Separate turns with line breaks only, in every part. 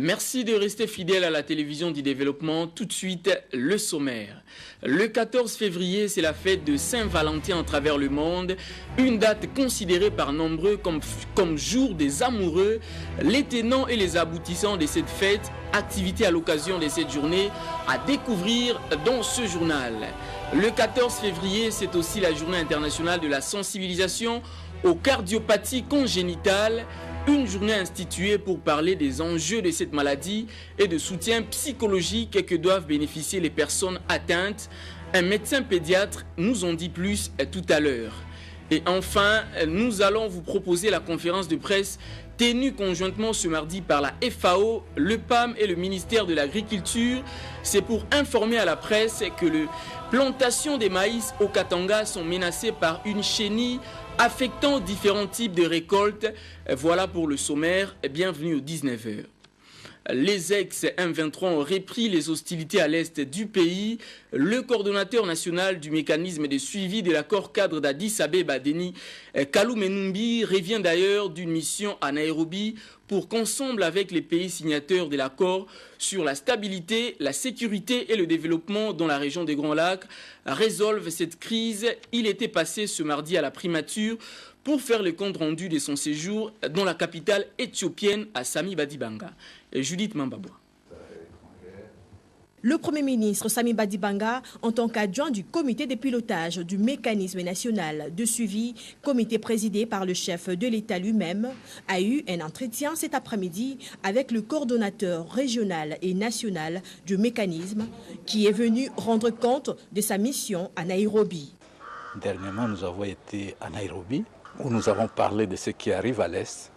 Merci de rester fidèle à la télévision du développement. Tout de suite, le sommaire. Le 14 février, c'est la fête de Saint-Valentin à travers le monde. Une date considérée par nombreux comme jour des amoureux. Les tenants et les aboutissants de cette fête, activités à l'occasion de cette journée, à découvrir dans ce journal. Le 14 février, c'est aussi la journée internationale de la sensibilisation aux cardiopathies congénitales. Une journée instituée pour parler des enjeux de cette maladie et de soutien psychologique que doivent bénéficier les personnes atteintes. Un médecin pédiatre nous en dit plus tout à l'heure. Et enfin, nous allons vous proposer la conférence de presse tenue conjointement ce mardi par la FAO, le PAM et le ministère de l'Agriculture. C'est pour informer à la presse que les plantations des maïs au Katanga sont menacées par une chenille affectant différents types de récoltes. Voilà pour le sommaire. Bienvenue aux 19h. Les ex-M23 ont repris les hostilités à l'est du pays. Le coordonnateur national du mécanisme de suivi de l'accord cadre d'Addis Abeba, Denis Kalumenumbi, revient d'ailleurs d'une mission à Nairobi pour qu'ensemble avec les pays signataires de l'accord sur la stabilité, la sécurité et le développement dans la région des Grands Lacs résolvent cette crise. Il était passé ce mardi à la primature pour faire le compte rendu de son séjour dans la capitale éthiopienne à Sami Badibanga. Judith Mambabwa.
Le Premier ministre Sami Badibanga, en tant qu'adjoint du comité de pilotage du mécanisme national de suivi, comité présidé par le chef de l'État lui-même, a eu un entretien cet après-midi avec le coordonnateur régional et national du mécanisme qui est venu rendre compte de sa mission à Nairobi.
Dernièrement, nous avons été à Nairobi où nous avons parlé de ce qui arrive à l'Est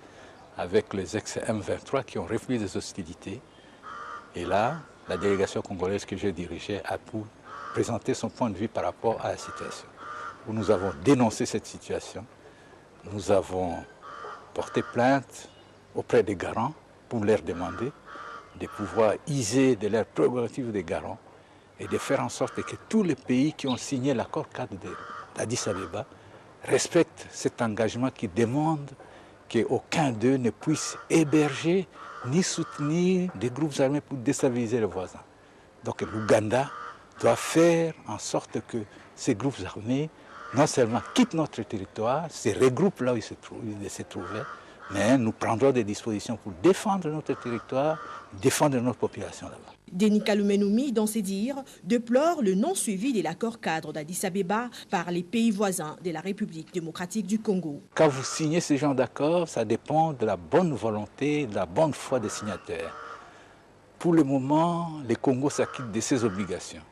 avec les ex-M23 qui ont refusé des hostilités. Et là, la délégation congolaise que j'ai dirigée a pu présenter son point de vue par rapport à la situation. Où nous avons dénoncé cette situation. Nous avons porté plainte auprès des garants pour leur demander de pouvoir user de leurs prérogatives des garants et de faire en sorte que tous les pays qui ont signé l'accord cadre d'Addis Abeba respectent cet engagement qui demande qu'aucun d'eux ne puisse héberger ni soutenir des groupes armés pour déstabiliser les voisins. Donc l'Ouganda doit faire en sorte que ces groupes armés non seulement quittent notre territoire, se regroupent là où ils se trouvaient, mais nous prendrons des dispositions pour défendre notre territoire, défendre notre population là-bas.
Denis Kalumenumbi, dans ses dires, déplore le non-suivi de l'accord cadre d'Addis Abeba par les pays voisins de la République démocratique du Congo.
Quand vous signez ce genre d'accord, ça dépend de la bonne volonté, de la bonne foi des signataires. Pour le moment, le Congo s'acquitte de ses obligations.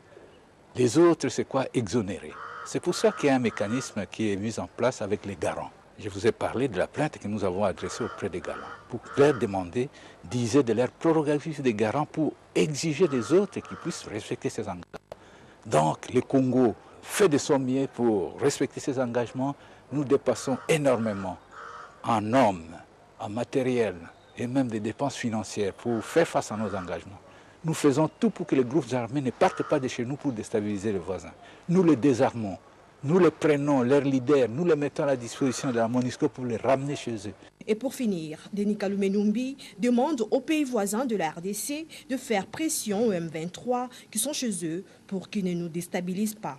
Les autres, c'est quoi? Exonérer. C'est pour ça qu'il y a un mécanisme qui est mis en place avec les garants. Je vous ai parlé de la plainte que nous avons adressée auprès des garants pour leur demander d'user de leurs prérogatives des garants pour exiger des autres qu'ils puissent respecter ces engagements. Donc le Congo fait de son mieux pour respecter ces engagements. Nous dépassons énormément en hommes, en matériel et même des dépenses financières pour faire face à nos engagements. Nous faisons tout pour que les groupes armés ne partent pas de chez nous pour déstabiliser les voisins. Nous les désarmons. Nous les prenons, leurs leaders, nous les mettons à la disposition de la MONUSCO pour les ramener chez eux.
Et pour finir, Denis Kalumenumbi demande aux pays voisins de la RDC de faire pression aux M23 qui sont chez eux pour qu'ils ne nous déstabilisent pas.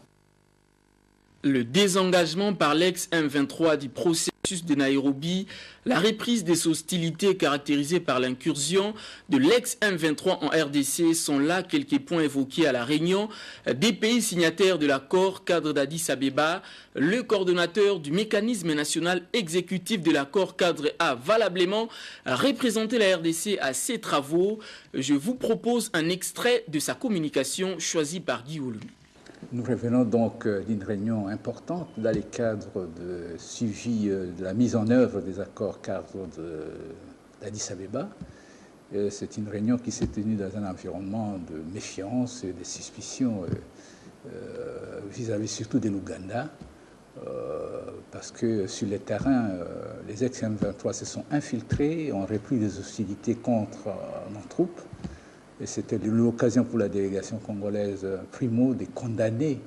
Le désengagement par l'ex-M23 du processus de Nairobi, la reprise des hostilités caractérisées par l'incursion de l'ex-M23 en RDC sont là quelques points évoqués à la réunion des pays signataires de l'accord cadre d'Addis Abeba. Le coordonnateur du mécanisme national exécutif de l'accord cadre a valablement représenté la RDC à ses travaux. Je vous propose un extrait de sa communication choisie par Guy Oulou.
Nous revenons donc d'une réunion importante dans le cadre de suivi de la mise en œuvre des accords cadres d'Addis Abeba. C'est une réunion qui s'est tenue dans un environnement de méfiance et de suspicion vis-à-vis surtout de l'Ouganda, parce que sur le terrain, les ex-M23 se sont infiltrés et ont repris des hostilités contre nos troupes. Et c'était l'occasion pour la délégation congolaise primo de condamner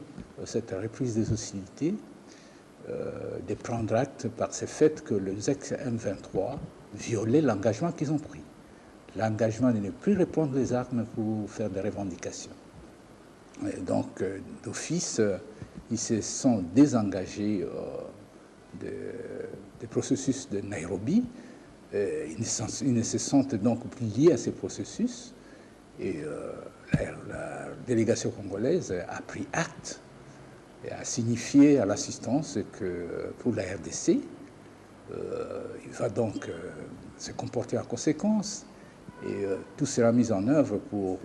cette reprise des hostilités, de prendre acte par ce fait que les ex-M23 violaient l'engagement qu'ils ont pris. l'engagement de ne plus reprendre les armes pour faire des revendications. Et donc, d'office, ils se sont désengagés des processus de Nairobi. Ils ne se sentent donc plus liés à ces processus. Et la délégation congolaise a pris acte et a signifié à l'assistance que pour la RDC, il va donc se comporter en conséquence. Et tout sera mis en œuvre pour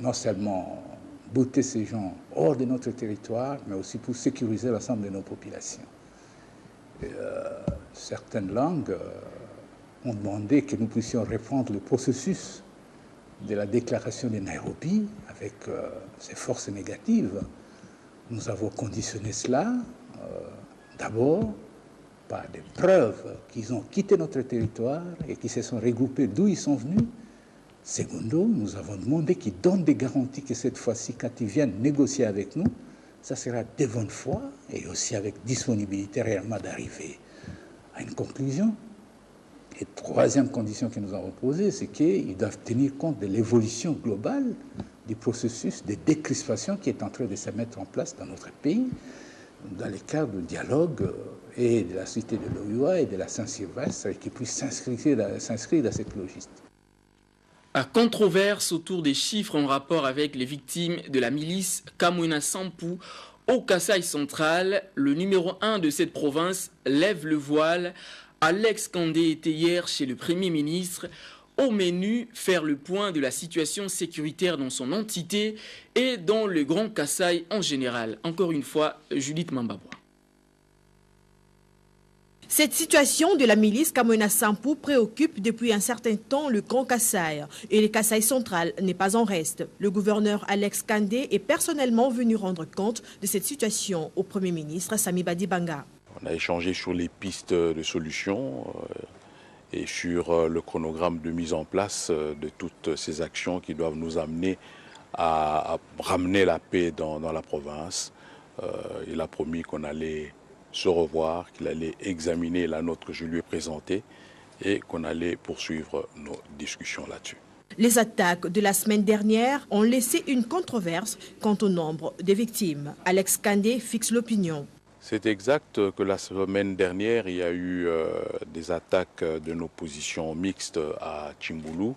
non seulement bouter ces gens hors de notre territoire, mais aussi pour sécuriser l'ensemble de nos populations. Et, certaines langues ont demandé que nous puissions reprendre le processus de la déclaration de Nairobi avec ses forces négatives. Nous avons conditionné cela d'abord par des preuves qu'ils ont quitté notre territoire et qu'ils se sont regroupés d'où ils sont venus. Secondo, nous avons demandé qu'ils donnent des garanties que cette fois-ci, quand ils viennent négocier avec nous, ça sera de bonne foi et aussi avec disponibilité réellement d'arriver à une conclusion. Et troisième condition que nous avons posée, c'est qu'ils doivent tenir compte de l'évolution globale du processus de décrispation qui est en train de se mettre en place dans notre pays, dans le cadre du dialogue et de la cité de l'OUA et de la Saint-Sylvestre, et qui puisse s'inscrire dans cette logique.
À controverse autour des chiffres en rapport avec les victimes de la milice Kamwina Sampou au Kasaï central, le numéro 1 de cette province lève le voile. Alex Kandé était hier chez le Premier ministre. Au menu, faire le point de la situation sécuritaire dans son entité et dans le Grand Kasaï en général. Encore une fois, Judith Mambabois.
Cette situation de la milice Kamwina Sampou préoccupe depuis un certain temps le Grand Kasaï et le Kasaï central n'est pas en reste. Le gouverneur Alex Kandé est personnellement venu rendre compte de cette situation au Premier ministre Sami Badibanga.
On a échangé sur les pistes de solutions et sur le chronogramme de mise en place de toutes ces actions qui doivent nous amener à ramener la paix dans la province. Il a promis qu'on allait se revoir, qu'il allait examiner la note que je lui ai présentée et qu'on allait poursuivre nos discussions là-dessus.
Les attaques de la semaine dernière ont laissé une controverse quant au nombre des victimes. Alex Kandé fixe l'opinion.
C'est exact que la semaine dernière, il y a eu des attaques de nos positions mixtes à Tchimboulou.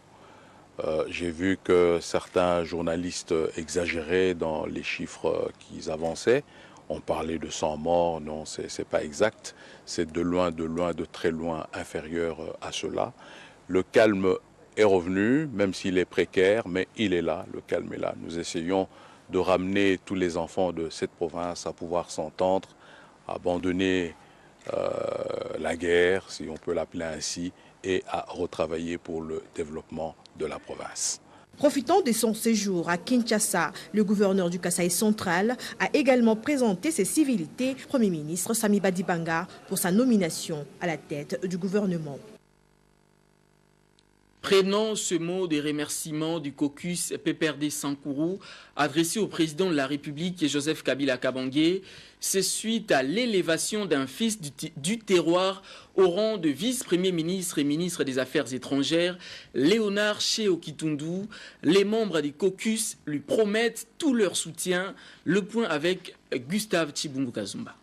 J'ai vu que certains journalistes exagéraient dans les chiffres qu'ils avançaient. On parlait de 100 morts, non, c'est pas exact. C'est de très loin inférieur à cela. Le calme est revenu, même s'il est précaire, mais il est là, le calme est là. Nous essayons de ramener tous les enfants de cette province à pouvoir s'entendre, à abandonner la guerre, si on peut l'appeler ainsi, et à retravailler pour le développement de la province.
Profitant de son séjour à Kinshasa, le gouverneur du Kasaï central a également présenté ses civilités au Premier ministre Sami Badibanga pour sa nomination à la tête du gouvernement.
Prenons ce mot de remerciement du caucus PPRD Sankourou adressé au président de la République Joseph Kabila Kabange. C'est suite à l'élévation d'un fils du terroir au rang de vice-premier ministre et ministre des Affaires étrangères, Léonard Cheo Kitundu. Les membres du caucus lui promettent tout leur soutien. Le point avec Gustave Chibungu Kazumba.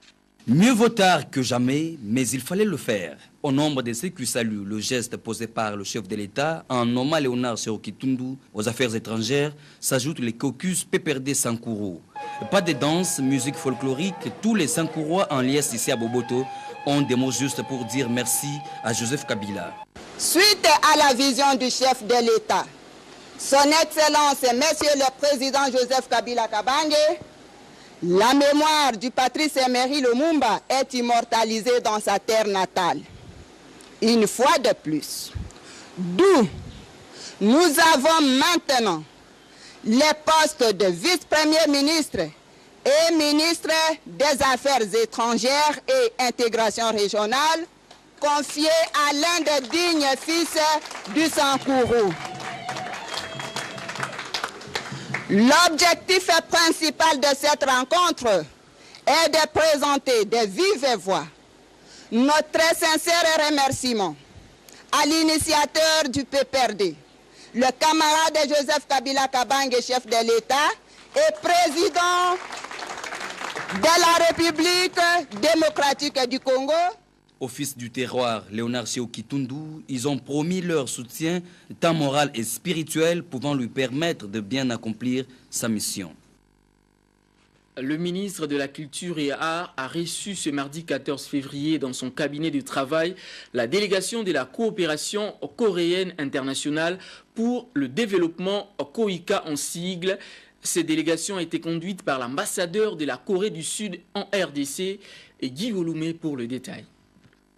Mieux vaut tard que jamais, mais il fallait le faire. Au nombre de ceux qui saluent le geste posé par le chef de l'État en nommant Léonard Cheo Kitundu aux affaires étrangères, s'ajoutent les caucus PPRD Sankourou. Pas de danse, musique folklorique, tous les Sankourois en liesse ici à Boboto ont des mots justes pour dire merci à Joseph Kabila.
Suite à la vision du chef de l'État, son Excellence Monsieur le Président Joseph Kabila Kabange, la mémoire du Patrice Emery Lumumba est immortalisée dans sa terre natale. Une fois de plus. D'où nous avons maintenant les postes de vice-premier ministre et ministre des Affaires étrangères et intégration régionale confiés à l'un des dignes fils du Sankourou. L'objectif principal de cette rencontre est de présenter de vive voix notre très sincère remerciement à l'initiateur du PPRD, le camarade Joseph Kabila Kabange, chef de l'État, et président de la République démocratique du Congo.
Au fils du terroir, Léonard Sékou Kitundu, ils ont promis leur soutien, tant moral et spirituel, pouvant lui permettre de bien accomplir sa mission.
Le ministre de la Culture et Arts a reçu ce mardi 14 février dans son cabinet de travail la délégation de la coopération coréenne internationale pour le développement, COICA en sigle. Cette délégation a été conduite par l'ambassadeur de la Corée du Sud en RDC et Guy Oloumé pour le détail.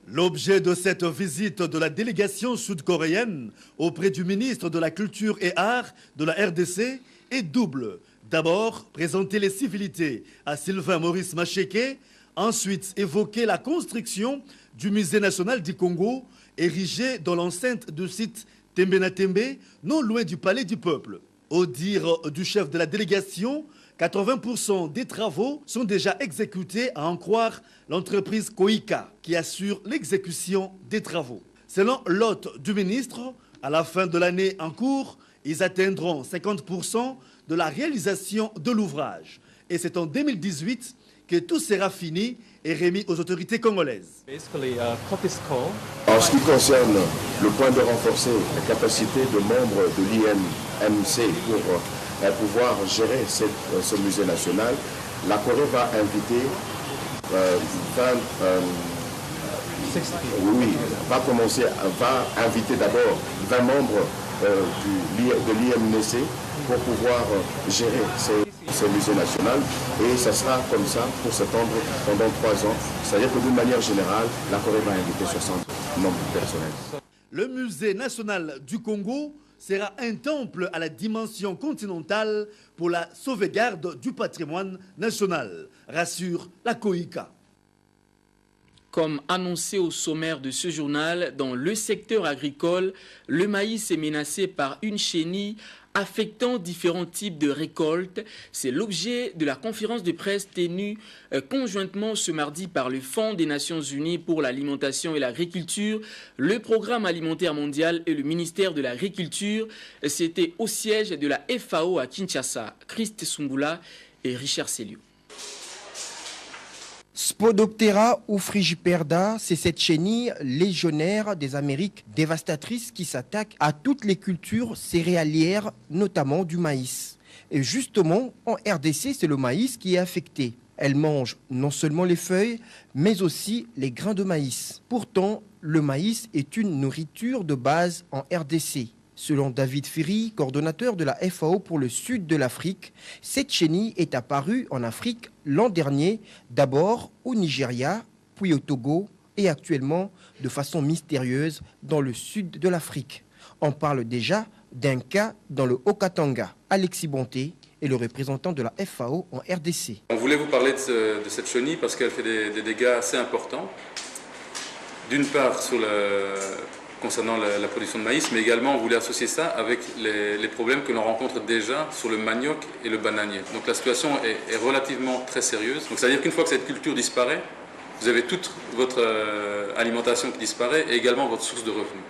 L'objet de cette visite de la délégation sud-coréenne auprès du ministre de la Culture et Arts de la RDC est double. D'abord, présenter les civilités à Sylvain Maurice Macheke, ensuite évoquer la construction du musée national du Congo, érigé dans l'enceinte du site Tembe-na-Tembe, non loin du palais du peuple. Au dire du chef de la délégation, 80% des travaux sont déjà exécutés, à en croire l'entreprise COICA, qui assure l'exécution des travaux. Selon l'hôte du ministre, à la fin de l'année en cours, ils atteindront 50% de la réalisation de l'ouvrage. Et c'est en 2018 que tout sera fini et remis aux autorités congolaises.
En ce qui concerne le point de renforcer la capacité de membres de l'IMC pour pouvoir gérer ce musée national, la Corée va inviter va inviter d'abord 20 membres de l'IMC pour pouvoir gérer ce musée national, et ça sera comme ça pour s'étendre pendant 3 ans. C'est-à-dire que d'une manière générale, la Corée va inviter 60 membres personnels.
Le musée national du Congo sera un temple à la dimension continentale pour la sauvegarde du patrimoine national, rassure la COICA.
Comme annoncé au sommaire de ce journal, dans le secteur agricole, le maïs est menacé par une chenille affectant différents types de récoltes. C'est l'objet de la conférence de presse tenue conjointement ce mardi par le Fonds des Nations Unies pour l'alimentation et l'agriculture, le Programme alimentaire mondial et le ministère de l'Agriculture. C'était au siège de la FAO à Kinshasa. Christ Sumbula et Richard Selliou.
Spodoptera ou Frigiperda, c'est cette chenille légionnaire des Amériques dévastatrice qui s'attaque à toutes les cultures céréalières, notamment du maïs. Et justement, en RDC, c'est le maïs qui est affecté. Elle mange non seulement les feuilles, mais aussi les grains de maïs. Pourtant, le maïs est une nourriture de base en RDC. Selon David Ferry, coordonnateur de la FAO pour le sud de l'Afrique, cette chenille est apparue en Afrique l'an dernier, d'abord au Nigeria, puis au Togo et actuellement de façon mystérieuse dans le sud de l'Afrique. On parle déjà d'un cas dans le Haut-Katanga. Alexis Bonté est le représentant de la FAO en RDC.
On voulait vous parler de cette chenille parce qu'elle fait des dégâts assez importants. D'une part concernant la production de maïs, mais également on voulait associer ça avec les problèmes que l'on rencontre déjà sur le manioc et le bananier. Donc la situation est relativement très sérieuse. Donc c'est-à-dire qu'une fois que cette culture disparaît, vous avez toute votre alimentation qui disparaît et également votre source de revenus.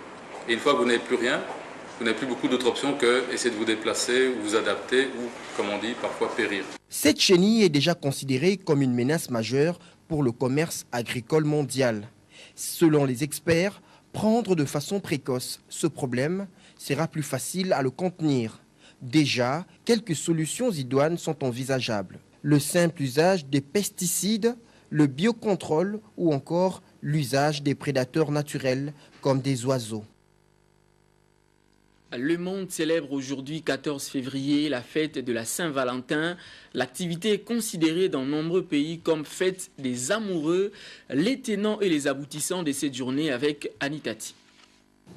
Et une fois que vous n'avez plus rien, vous n'avez plus beaucoup d'autres options que essayer de vous déplacer ou vous adapter ou, comme on dit, parfois périr.
Cette chenille est déjà considérée comme une menace majeure pour le commerce agricole mondial. Selon les experts, prendre de façon précoce ce problème sera plus facile à le contenir. Déjà, quelques solutions idoines sont envisageables. Le simple usage des pesticides, le biocontrôle ou encore l'usage des prédateurs naturels comme des oiseaux.
Le monde célèbre aujourd'hui, 14 février, la fête de la Saint-Valentin. L'activité est considérée dans de nombreux pays comme fête des amoureux. Les tenants et les aboutissants de cette journée avec Anitati.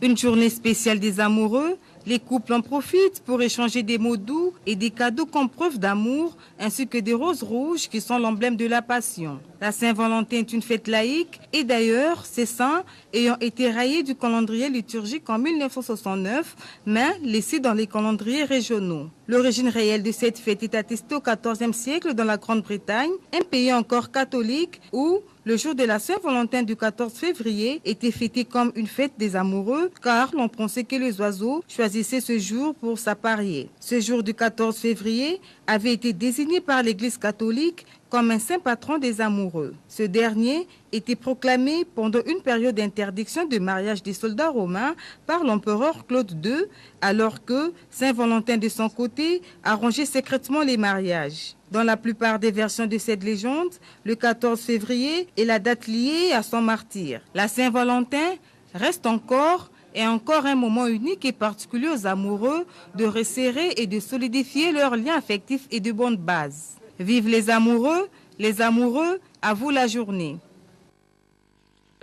Une journée spéciale des amoureux. Les couples en profitent pour échanger des mots doux et des cadeaux comme preuve d'amour, ainsi que des roses rouges qui sont l'emblème de la passion. La Saint-Valentin est une fête laïque et d'ailleurs, ces saints ayant été rayés du calendrier liturgique en 1969, mais laissés dans les calendriers régionaux. L'origine réelle de cette fête est attestée au XIVe siècle dans la Grande-Bretagne, un pays encore catholique où le jour de la Saint-Valentin du 14 février était fêté comme une fête des amoureux, car l'on pensait que les oiseaux choisissaient choisissait ce jour pour s'apparier. Ce jour du 14 février avait été désigné par l'Église catholique comme un saint patron des amoureux. Ce dernier était proclamé pendant une période d'interdiction de mariage des soldats romains par l'empereur Claude II, alors que Saint Valentin de son côté arrangeait secrètement les mariages. Dans la plupart des versions de cette légende, le 14 février est la date liée à son martyre. La Saint-Valentin reste encore un moment unique et particulier aux amoureux de resserrer et de solidifier leurs liens affectifs et de bonne base. Vive les amoureux, à vous la journée.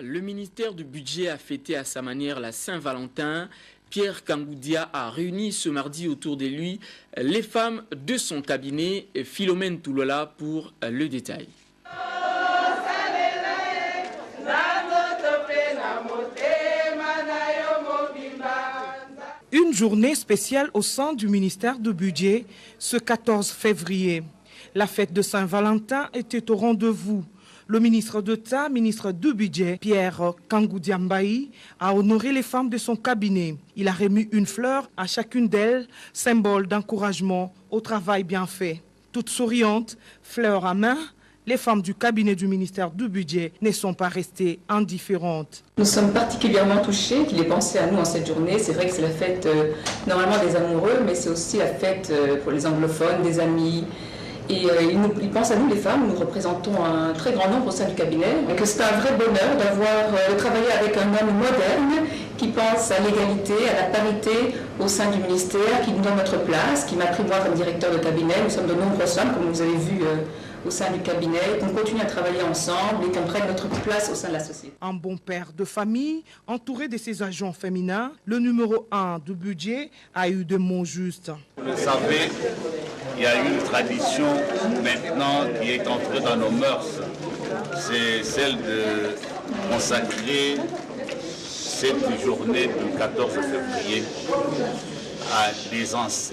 Le ministère du Budget a fêté à sa manière la Saint-Valentin. Pierre Kangoudia a réuni ce mardi autour de lui les femmes de son cabinet. Philomène Toulola pour le détail.
Une journée spéciale au sein du ministère du Budget ce 14 février. La fête de Saint-Valentin était au rendez-vous. Le ministre d'État, ministre du Budget, Pierre Kangoudia Mbayi, a honoré les femmes de son cabinet. Il a remis une fleur à chacune d'elles, symbole d'encouragement au travail bien fait. Toutes souriantes, fleurs à main, les femmes du cabinet du ministère du Budget ne sont pas restées indifférentes.
Nous sommes particulièrement touchés qu'il ait pensé à nous en cette journée. C'est vrai que c'est la fête normalement des amoureux, mais c'est aussi la fête pour les anglophones, des amis. Et il pense à nous les femmes, nous représentons un très grand nombre au sein du cabinet. Et que c'est un vrai bonheur de travailler avec un homme moderne qui pense à l'égalité, à la parité au sein du ministère, qui nous donne notre place, qui m'a pris moi comme directeur de cabinet. Nous sommes de nombreuses femmes, comme vous avez vu au sein du cabinet, qu'on continue à travailler ensemble et qu'on prenne notre place au sein de la société.
Un bon père de famille, entouré de ses agents féminins, le numéro 1 du budget a eu des mots justes.
Vous le savez, il y a une tradition maintenant qui est entrée dans nos mœurs. C'est celle de consacrer cette journée du 14 février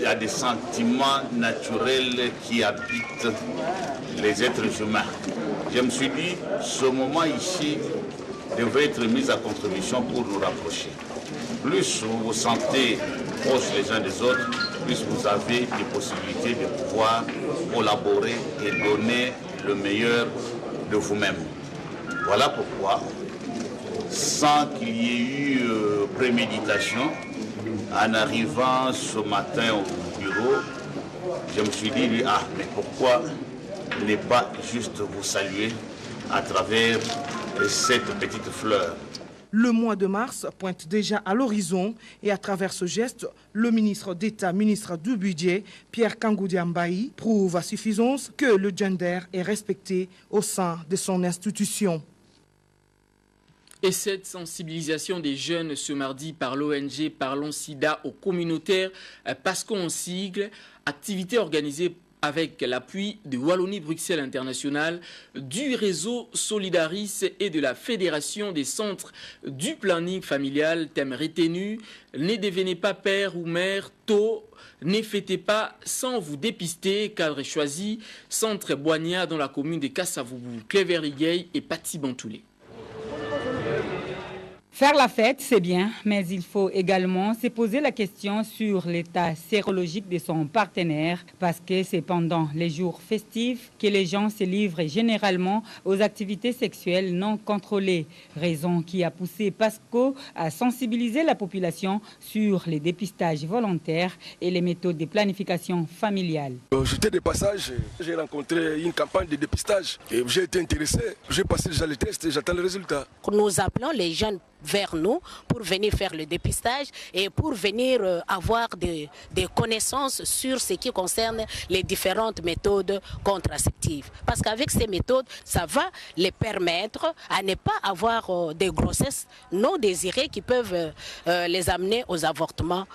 à des sentiments naturels qui habitent les êtres humains. Je me suis dit, ce moment ici devrait être mis à contribution pour nous rapprocher. Plus vous vous sentez proches les uns des autres, plus vous avez des possibilités de pouvoir collaborer et donner le meilleur de vous-même. Voilà pourquoi, sans qu'il y ait eu préméditation, en arrivant ce matin au bureau, je me suis dit, mais pourquoi ne pas juste vous saluer à travers cette petite fleur?
Le mois de mars pointe déjà à l'horizon et à travers ce geste, le ministre d'État, ministre du Budget, Pierre Kangoudia Mbayi, prouve à suffisance que le gender est respecté au sein de son institution.
Et cette sensibilisation des jeunes ce mardi par l'ONG Parlons Sida aux communautaires, PASCO en sigle, activité organisée avec l'appui de Wallonie-Bruxelles International, du réseau Solidaris et de la Fédération des centres du planning familial. Thème retenu, ne devenez pas père ou mère tôt, ne fêtez pas sans vous dépister. Cadre choisi, centre Boigna dans la commune de Kassavoubou, Cléver-Ligueil et Paty-Bantoulé.
Faire la fête, c'est bien, mais il faut également se poser la question sur l'état sérologique de son partenaire, parce que c'est pendant les jours festifs que les gens se livrent généralement aux activités sexuelles non contrôlées. Raison qui a poussé PASCO à sensibiliser la population sur les dépistages volontaires et les méthodes de planification familiale.
J'étais de passage, j'ai rencontré une campagne de dépistage et j'ai été intéressé. J'ai passé déjà les tests et j'attends le résultat.
Nous appelons les jeunes vers nous pour venir faire le dépistage et pour venir avoir des connaissances sur ce qui concerne les différentes méthodes contraceptives. Parce qu'avec ces méthodes, ça va les permettre à ne pas avoir des grossesses non désirées qui peuvent les amener aux avortements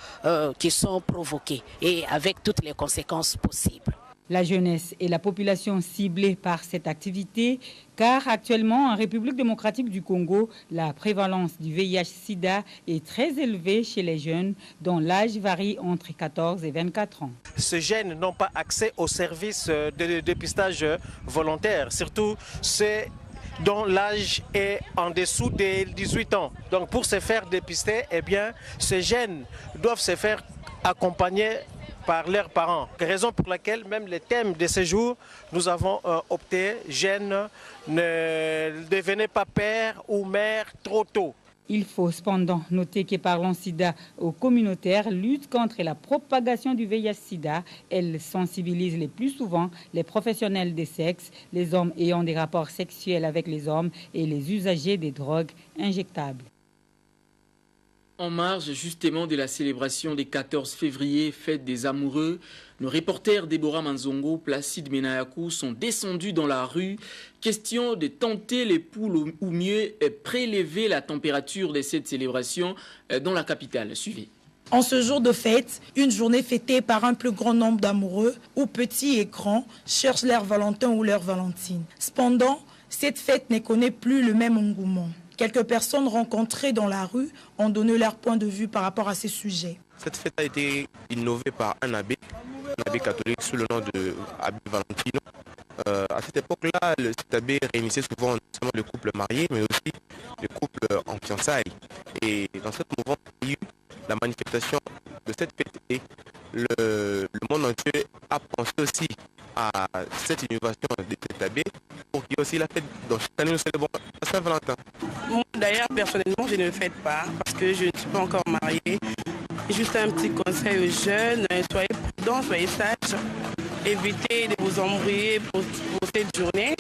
qui sont provoqués et avec toutes les conséquences possibles.
La jeunesse et la population ciblée par cette activité, car actuellement en République démocratique du Congo, la prévalence du VIH-Sida est très élevée chez les jeunes, dont l'âge varie entre 14 et 24 ans.
Ces jeunes n'ont pas accès aux services de dépistage volontaire, surtout c'est dont l'âge est en dessous des 18 ans. Donc pour se faire dépister, eh bien, ces jeunes doivent se faire accompagner par leurs parents. Raison pour laquelle même le thème de ce jour, nous avons opté, jeunes, ne devenez pas père ou mère trop tôt.
Il faut cependant noter que Parlons Sida aux communautaires lutte contre la propagation du VIH-Sida. Elle sensibilise le plus souvent les professionnels des sexes, les hommes ayant des rapports sexuels avec les hommes et les usagers des drogues injectables.
En marge justement de la célébration des 14 février, fête des amoureux, nos reporters Déborah Manzongo, Placide Menayakou sont descendus dans la rue. Question de tenter les poules ou mieux prélever la température de cette célébration dans la capitale. Suivez.
En ce jour de fête, une journée fêtée par un plus grand nombre d'amoureux, où petits et grands cherchent leur Valentin ou leur Valentine. Cependant, cette fête ne connaît plus le même engouement. Quelques personnes rencontrées dans la rue ont donné leur point de vue par rapport à ces sujets.
Cette fête a été innovée par un abbé catholique sous le nom de Abbé Valentino. À cette époque-là, cet abbé réunissait souvent non seulement les couples mariés, mais aussi les couples en fiançailles. Et dans cette mouvance, il y a eu la manifestation de cette fête et le monde entier a pensé aussi à cette innovation de cet abbé pour qu'il y ait aussi la fête. Donc chaque année, nous célébrons la Saint-Valentin.
Moi, d'ailleurs, personnellement, je ne le fête pas parce que je ne suis pas encore mariée. Juste un petit conseil aux jeunes, soyez prudents, soyez sages, évitez de vous embrouiller pour cette journée.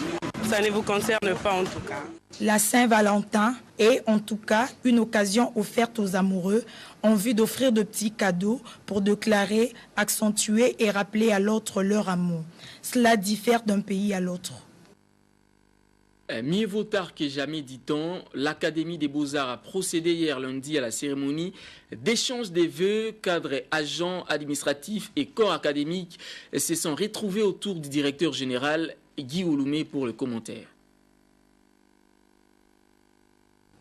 Ça ne vous concerne pas en tout cas.
La Saint-Valentin est en tout cas une occasion offerte aux amoureux en vue d'offrir de petits cadeaux pour déclarer, accentuer et rappeler à l'autre leur amour. Cela diffère d'un pays à l'autre.
Mieux vaut tard que jamais, dit-on. L'Académie des Beaux-Arts a procédé hier lundi à la cérémonie d'échange des vœux. Cadres, agents administratifs et corps académiques se sont retrouvés autour du directeur général Guy Ouloumé pour le commentaire.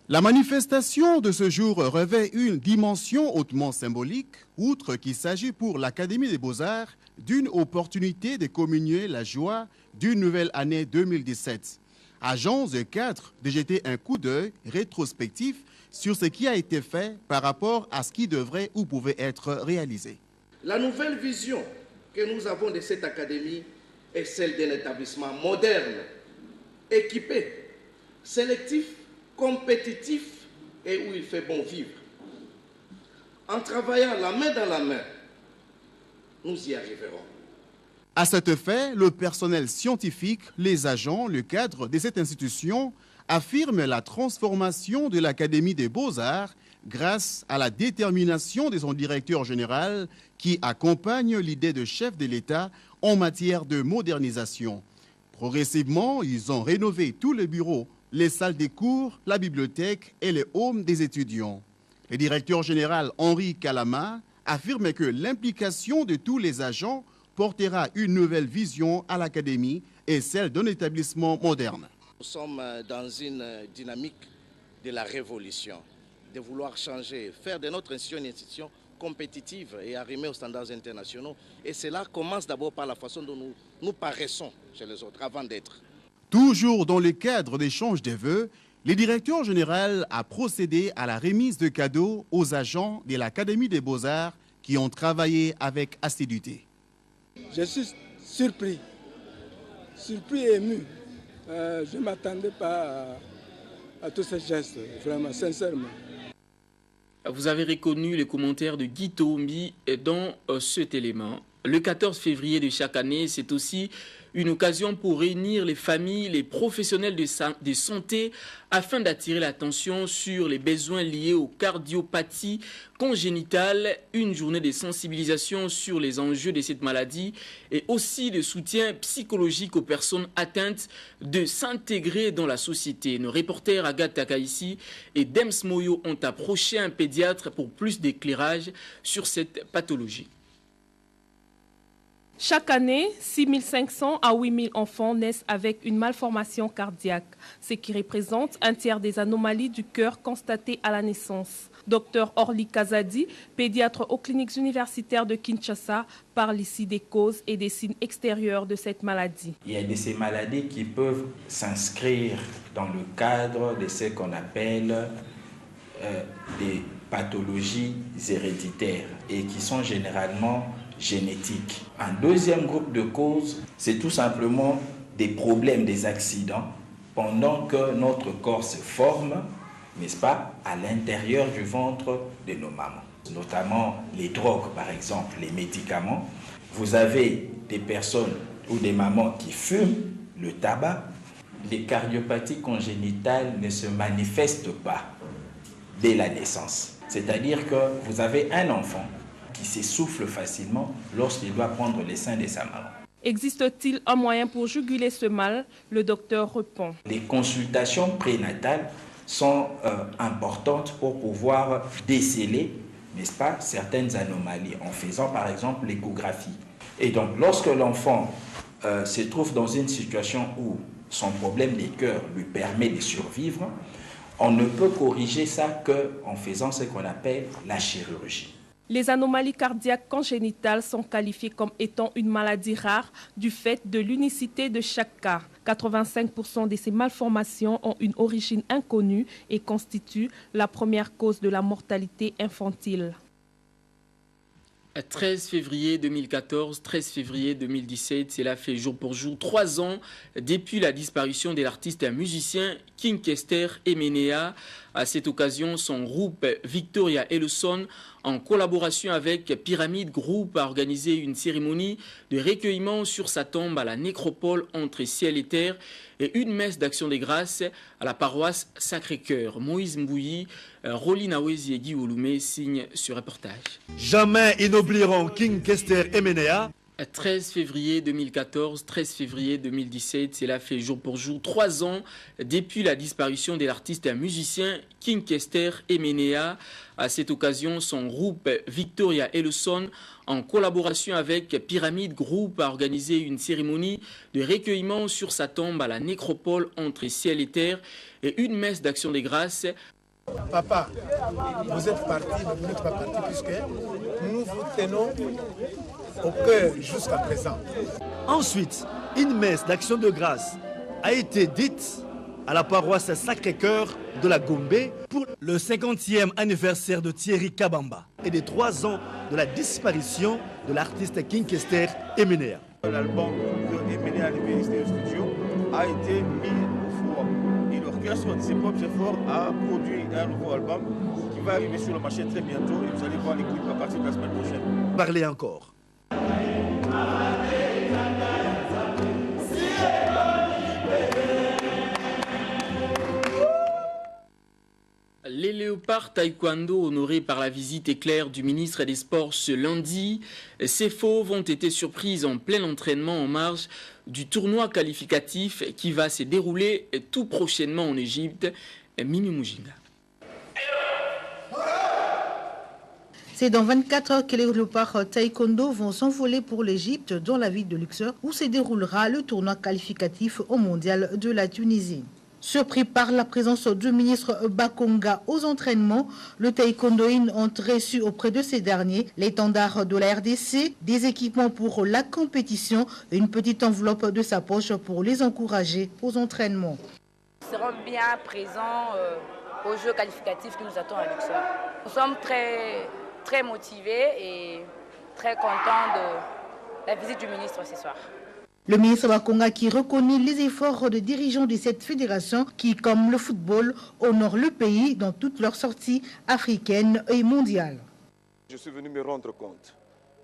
La manifestation de ce jour revêt une dimension hautement symbolique, outre qu'il s'agit pour l'Académie des Beaux-Arts d'une opportunité de communier la joie d'une nouvelle année 2017. Agents et cadres de jeter un coup d'œil rétrospectif sur ce qui a été fait par rapport à ce qui devrait ou pouvait être réalisé.
La nouvelle vision que nous avons de cette académie est celle d'un établissement moderne, équipé, sélectif, compétitif et où il fait bon vivre. En travaillant la main dans la main, nous y arriverons.
À cet effet, le personnel scientifique, les agents, le cadre de cette institution affirment la transformation de l'Académie des Beaux-Arts grâce à la détermination de son directeur général qui accompagne l'idée de chef de l'État en matière de modernisation. Progressivement, ils ont rénové tous les bureaux, les salles des cours, la bibliothèque et les halls des étudiants. Le directeur général Henri Kalama affirme que l'implication de tous les agents portera une nouvelle vision à l'Académie et celle d'un établissement moderne.
Nous sommes dans une dynamique de la révolution, de vouloir changer, faire de notre institution une institution compétitive et arrimée aux standards internationaux. Et cela commence d'abord par la façon dont nous paraissons chez les autres avant d'être.
Toujours dans le cadre d'échange des vœux, le directeur général a procédé à la remise de cadeaux aux agents de l'Académie des Beaux-Arts qui ont travaillé avec assiduité.
Je suis surpris et ému. Je ne m'attendais pas à tous ces gestes, vraiment, sincèrement.
Vous avez reconnu les commentaires de Guy Tombi dans cet élément. Le 14 février de chaque année, c'est aussi une occasion pour réunir les familles, les professionnels de santé afin d'attirer l'attention sur les besoins liés aux cardiopathies congénitales, une journée de sensibilisation sur les enjeux de cette maladie et aussi de soutien psychologique aux personnes atteintes de s'intégrer dans la société. Nos reporters Agathe Takaïsi et Dems Moyo ont approché un pédiatre pour plus d'éclairage sur cette pathologie.
Chaque année, 6 500 à 8 000 enfants naissent avec une malformation cardiaque, ce qui représente un tiers des anomalies du cœur constatées à la naissance. Dr Orly Kazadi, pédiatre aux cliniques universitaires de Kinshasa, parle ici des causes et des signes extérieurs de cette maladie.
Il y a de ces maladies qui peuvent s'inscrire dans le cadre de ce qu'on appelle des pathologies héréditaires et qui sont généralement génétiques. Un deuxième groupe de causes, c'est tout simplement des problèmes, des accidents, pendant que notre corps se forme, n'est-ce pas, à l'intérieur du ventre de nos mamans. Notamment les drogues, par exemple, les médicaments. Vous avez des personnes ou des mamans qui fument le tabac. Les cardiopathies congénitales ne se manifestent pas dès la naissance. C'est-à-dire que vous avez un enfant qui s'essouffle facilement lorsqu'il doit prendre les seins de sa maman.
Existe-t-il un moyen pour juguler ce mal? Le docteur répond.
Les consultations prénatales sont importantes pour pouvoir déceler, n'est-ce pas, certaines anomalies en faisant par exemple l'échographie. Et donc lorsque l'enfant se trouve dans une situation où son problème de cœur lui permet de survivre, on ne peut corriger ça qu'en faisant ce qu'on appelle la chirurgie.
Les anomalies cardiaques congénitales sont qualifiées comme étant une maladie rare du fait de l'unicité de chaque cas. 85% de ces malformations ont une origine inconnue et constituent la première cause de la mortalité infantile.
13 février 2014, 13 février 2017, cela fait jour pour jour 3 ans depuis la disparition de l'artiste et musicien King Kester Emenea. À cette occasion, son groupe Victoria Ellison, en collaboration avec Pyramide Group, a organisé une cérémonie de recueillement sur sa tombe à la nécropole entre ciel et terre et une messe d'action des grâces à la paroisse Sacré-Cœur. Moïse Mbouyi, Rolly Nawezi et Guy Ouloumé signent ce reportage.
Jamais ils n'oublieront King Kester Emenea.
13 février 2014, 13 février 2017, cela fait jour pour jour 3 ans depuis la disparition de l'artiste et musicien King Kester Emenea. À cette occasion, son groupe Victoria Ellison, en collaboration avec Pyramide Group, a organisé une cérémonie de recueillement sur sa tombe à la nécropole entre ciel et terre et une messe d'action des grâces.
Papa, vous êtes parti, vous n'êtes pas parti puisque nous vous tenons au cœur jusqu'à présent.
Ensuite, une messe d'action de grâce a été dite à la paroisse Sacré-Cœur de la Gombe pour le 50e anniversaire de Thierry Kabamba et des 3 ans de la disparition de l'artiste King Kester Emenea.
L'album que Emenea a libéré au studio a été mis au four. Et l'orchestre de ses propres efforts a produit un nouveau album qui va arriver sur le marché très bientôt et vous allez voir les clips à partir de la semaine prochaine.
Parlez encore.
Les léopards taekwondo honorés par la visite éclair du ministre des Sports ce lundi, ces fauves ont été surprises en plein entraînement en marge du tournoi qualificatif qui va se dérouler tout prochainement en Égypte. Mimi Mujinga.
C'est dans 24 heures que les léopards taekwondo vont s'envoler pour l'Égypte, dans la ville de Luxor, où se déroulera le tournoi qualificatif au mondial de la Tunisie. Surpris par la présence du ministre Bakonga aux entraînements, le taekwondoïne ont reçu auprès de ces derniers l'étendard de la RDC, des équipements pour la compétition et une petite enveloppe de sa poche pour les encourager aux entraînements.
Nous serons bien présents aux Jeux qualificatifs qui nous attendent à Luxor. Nous sommes très motivés et très contents de la visite du ministre ce soir.
Le ministre Bakonga qui reconnaît les efforts des dirigeants de cette fédération qui, comme le football, honore le pays dans toutes leurs sorties africaines et mondiales.
Je suis venu me rendre compte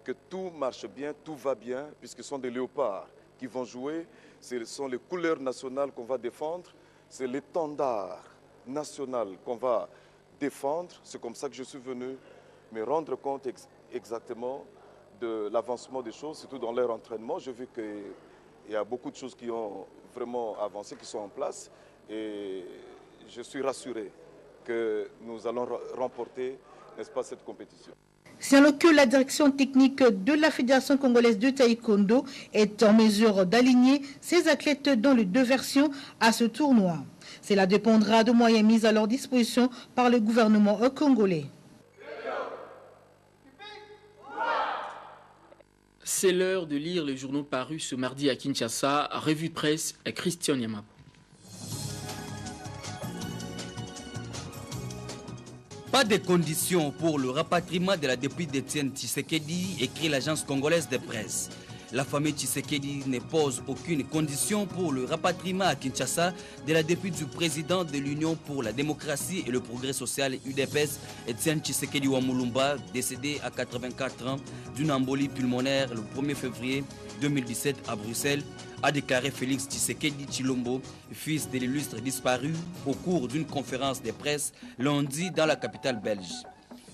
que tout marche bien, tout va bien, puisque ce sont des léopards qui vont jouer, ce sont les couleurs nationales qu'on va défendre, c'est l'étendard national qu'on va défendre. C'est comme ça que je suis venu me rendre compte exactement de l'avancement des choses, surtout dans leur entraînement. J'ai vu qu'il y a beaucoup de choses qui ont vraiment avancé, qui sont en place. Et je suis rassuré que nous allons remporter, n'est-ce pas, cette compétition.
Signalons que la direction technique de la Fédération congolaise de taekwondo est en mesure d'aligner ses athlètes dans les 2 versions à ce tournoi. Cela dépendra de moyens mis à leur disposition par le gouvernement congolais.
C'est l'heure de lire les journaux parus ce mardi à Kinshasa. Revue de presse, Christian Yamap.
Pas de conditions pour le rapatriement de la députée d'Étienne Tshisekedi, écrit l'agence congolaise de presse. La famille Tshisekedi ne pose aucune condition pour le rapatriement à Kinshasa de la députée du président de l'Union pour la démocratie et le progrès social UDPS, Étienne Tshisekedi Wamulumba, décédé à 84 ans d'une embolie pulmonaire le 1er février 2017 à Bruxelles, a déclaré Félix Tshisekedi Tshilombo, fils de l'illustre disparu, au cours d'une conférence de presse lundi dans la capitale belge.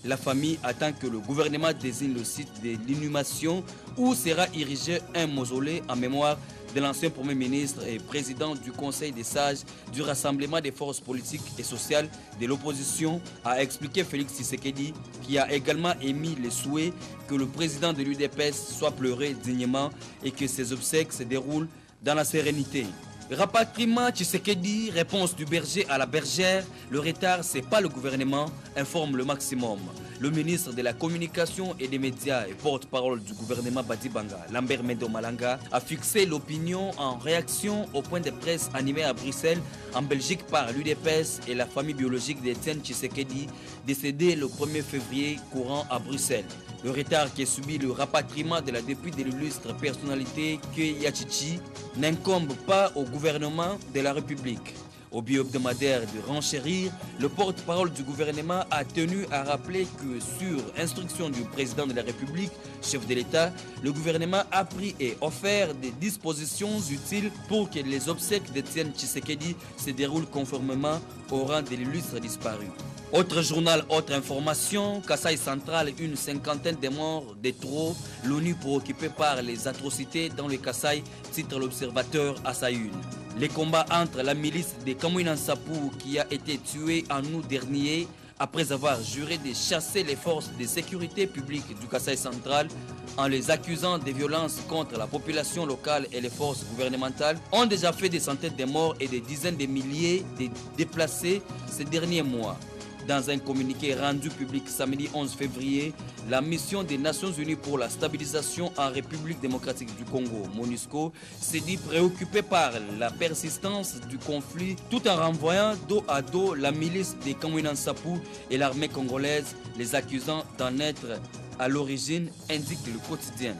La famille attend que le gouvernement désigne le site de l'inhumation où sera érigé un mausolée en mémoire de l'ancien Premier ministre et président du Conseil des sages du Rassemblement des forces politiques et sociales de l'opposition, a expliqué Félix Tshisekedi, qui a également émis le souhait que le président de l'UDPS soit pleuré dignement et que ses obsèques se déroulent dans la sérénité. Rapatriement Tshisekedi, réponse du berger à la bergère, le retard c'est pas le gouvernement, informe le maximum. Le ministre de la Communication et des Médias et porte-parole du gouvernement Badibanga, Lambert Mendo Malanga, a fixé l'opinion en réaction au point de presse animé à Bruxelles, en Belgique par l'UDPS et la famille biologique d'Étienne Tshisekedi, décédé le 1er février courant à Bruxelles. Le retard qui est subi le rapatriement de la députée de l'illustre personnalité Yachichi n'incombe pas au gouvernement de la République. Au bio-hebdomadaire de Renchérir, le porte-parole du gouvernement a tenu à rappeler que sur instruction du président de la République, chef de l'État, le gouvernement a pris et offert des dispositions utiles pour que les obsèques d'Étienne Tshisekedi se déroulent conformément au rang de l'illustre disparu. Autre journal, autre information, Kasaï central, une 50aine de morts de trop, l'ONU préoccupée par les atrocités dans le Kasaï, titre l'Observateur à sa une. Les combats entre la milice de Kamwina Nsapou qui a été tuée en août dernier après avoir juré de chasser les forces de sécurité publique du Kasaï central en les accusant de violences contre la population locale et les forces gouvernementales, ont déjà fait des centaines de morts et des dizaines de milliers de déplacés ces derniers mois. Dans un communiqué rendu public samedi 11 février, la mission des Nations Unies pour la stabilisation en République démocratique du Congo, MONUSCO, s'est dit préoccupée par la persistance du conflit tout en renvoyant dos à dos la milice des Kamwina Nsapou et l'armée congolaise, les accusant d'en être à l'origine, indique le quotidien.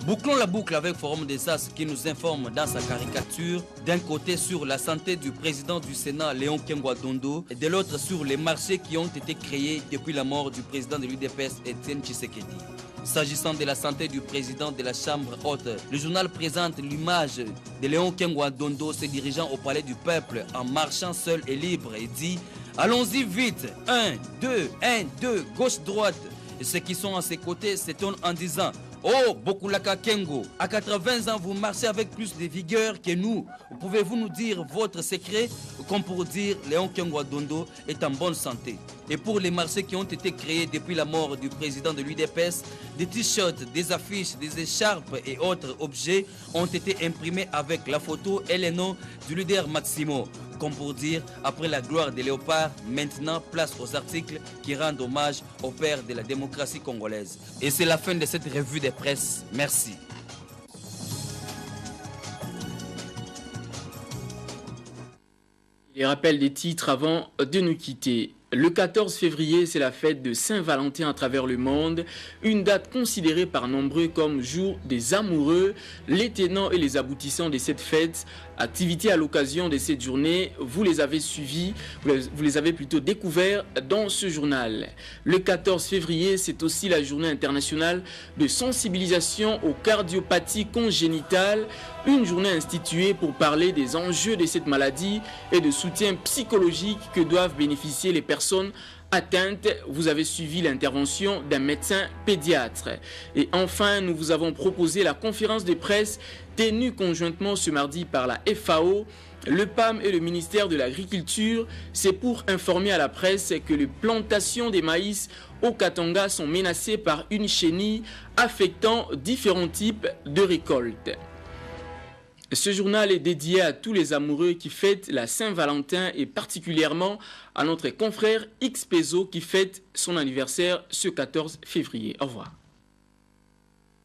Bouclons la boucle avec Forum des As qui nous informe dans sa caricature d'un côté sur la santé du président du Sénat Léon Kengwa Dondo et de l'autre sur les marchés qui ont été créés depuis la mort du président de l'UDPS Étienne Tshisekedi. S'agissant de la santé du président de la Chambre haute, le journal présente l'image de Léon Kengwa Dondo se dirigeant au palais du peuple en marchant seul et libre et dit « Allons-y vite, 1, 2, gauche-droite ». Et ceux qui sont à ses côtés s'étonnent en disant « Oh, Bokulaka Kengo, à 80 ans, vous marchez avec plus de vigueur que nous. Pouvez-vous nous dire votre secret ?» Comme pour dire, Léon Kengwa Dondo est en bonne santé. Et pour les marchés qui ont été créés depuis la mort du président de l'UDPS, des t-shirts, des affiches, des écharpes et autres objets ont été imprimés avec la photo et les noms du leader Maximo. Comme pour dire, après la gloire des léopards, maintenant place aux articles qui rendent hommage au père de la démocratie congolaise. Et c'est la fin de cette revue de presse. Merci.
Les rappels des titres avant de nous quitter. Le 14 février, c'est la fête de Saint-Valentin à travers le monde, une date considérée par nombreux comme jour des amoureux. Les tenants et les aboutissants de cette fête, activités à l'occasion de cette journée, vous les avez suivis, vous les avez plutôt découverts dans ce journal. Le 14 février, c'est aussi la journée internationale de sensibilisation aux cardiopathies congénitales, une journée instituée pour parler des enjeux de cette maladie et de soutien psychologique que doivent bénéficier les personnes atteintes. Vous avez suivi l'intervention d'un médecin pédiatre. Et enfin, nous vous avons proposé la conférence de presse tenue conjointement ce mardi par la FAO Le PAM et le ministère de l'Agriculture, c'est pour informer à la presse que les plantations des maïs au Katanga sont menacées par une chenille affectant différents types de récoltes. Ce journal est dédié à tous les amoureux qui fêtent la Saint-Valentin et particulièrement à notre confrère X Peso qui fête son anniversaire ce 14 février. Au revoir.